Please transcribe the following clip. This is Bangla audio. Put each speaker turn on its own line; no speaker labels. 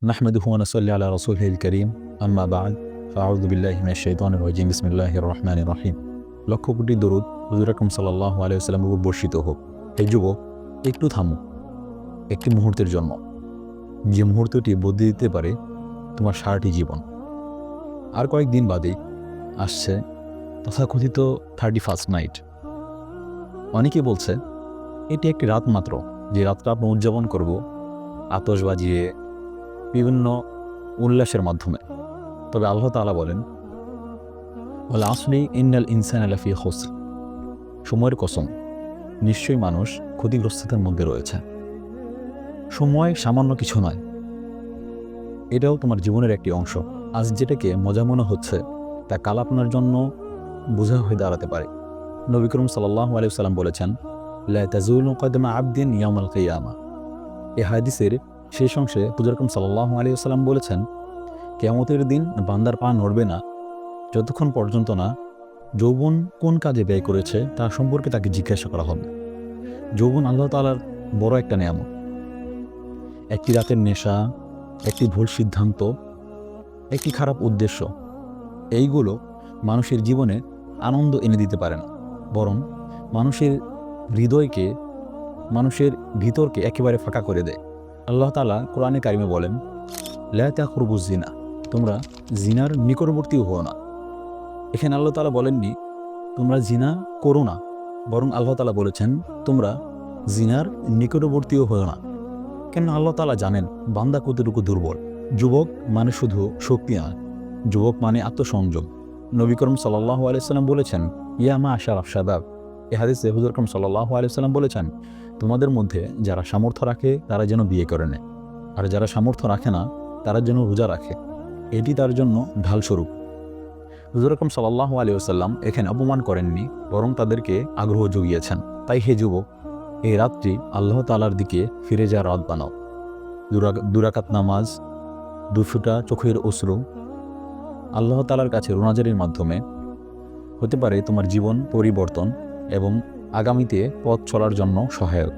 নাহমাদুহু ওয়া নুসাল্লি আলা রাসূলিহিল কারীম আম্মা বা'দ ফাআউযু বিল্লাহি মিনাশ শাইতানির রাজীম বিসমিল্লাহির রহমানির রহিম। লক্ষ কোটি দরুদ হুজুর আকরাম সাল্লাল্লাহু আলাইহি ওয়াসাল্লামের উপর বর্ষিত হোক। হে যুবক, একটু থামো, একটি মুহূর্তের জন্য, যে মুহূর্তটি বদলে দিতে পারে তোমার সারাটি জীবন। আর কয়েকদিন বাদেই আসছে তথাকথিত 31st নাইট। অনেকে বলছে এটি একটি রাত মাত্র, যে রাতটা আমরা উদযাপন করব আতশবাজিয়ে, বিভিন্ন উল্লাসের মাধ্যমে। তবে আল্লাহ তাআলা বলেন, ওয়াল আসরি ইন্নাল ইনসানা লাফি খুসর, সময়ের কসম, নিশ্চয়ই মানুষ ক্ষতিগ্রস্ততার মধ্যে রয়েছে। সময় সামান্য কিছু নয়, এটাও তোমার জীবনের একটি অংশ। আজ যেটাকে মজা মনে হচ্ছে তা কাল আপনার জন্য বোঝা হয়ে দাঁড়াতে পারে। নবী করিম সাল্লাল্লাহু আলাইহি ওয়াসাল্লাম বলেছেন, লা তাজুলু কদমা আবদিন ইয়াউমাল কিয়ামা। এই হাদিসের শেষ অংশে হুজুর আকরাম সাল্লাল্লাহু আলাইহি ওয়াসাল্লাম বলেছেন, কিয়ামতের দিন বান্দার পা নড়বে না যতক্ষণ পর্যন্ত না যৌবন কোন কাজে ব্যয় করেছে তা সম্পর্কে তাকে জিজ্ঞাসা করা হবে। যৌবন আল্লাহ তাআলার বড় একটা নেয়ামত। একটি রাতের নেশা, একটি ভুল সিদ্ধান্ত, একটি খারাপ উদ্দেশ্য, এইগুলো মানুষের জীবনে আনন্দ এনে দিতে পারে না, বরং মানুষের হৃদয়কে, মানুষের ভিতরকে একেবারে ফাঁকা করে দেয়। আল্লাহ তাআলা কোরআনে কারিমে বলেন, লা তাকরবুজ জিনা, তোমরা জিনার নিকটবর্তীও হও না। এখানে আল্লাহ তাআলা বলেননি তোমরা জিনা করো না, বরং আল্লাহ তাআলা বলেছেন তোমরা জিনার নিকটবর্তীও হও না। কেন? আল্লাহ তাআলা জানেন বান্দা কতটুকু দুর্বল। যুবক মানে শুধু শক্তি নয়, যুবক মানে আত্মসংযম। নবী করিম সাল্লাল্লাহু আলাইহি ওয়াসাল্লাম বলেছেন, ইয়া মা'শারাশ শাবাব। এই হাদিসে হুজুর আকরাম সাল্লাল্লাহু আলাইহি ওয়াসাল্লাম বলেছেন, তোমাদের মধ্যে যারা সামর্থ্য রাখে তারা যেন বিয়ে করে নেয়, আর যারা সামর্থ্য রাখে না তারা যেন রোজা রাখে, এটি তার জন্য ঢালস্বরূপ। হুজুর আকরাম সাল্লাল্লাহু আলাইহি ওয়াসাল্লাম এখানে অপমান করেননি, বরং তাদেরকে আগ্রহ জুগিয়েছেন। তাই হে যুবক, এই রাতটি আল্লাহ তাআলার দিকে ফিরে যাওয়ার রাত বানাও। দুরাকাত নামাজ, দুফোঁটা চোখের অশ্রু আল্লাহ তাআলার কাছে রোনাজারির মাধ্যমে হতে পারে তোমার জীবন পরিবর্তন এবং আগামীতে পথ চলার জন্য সহায়ক।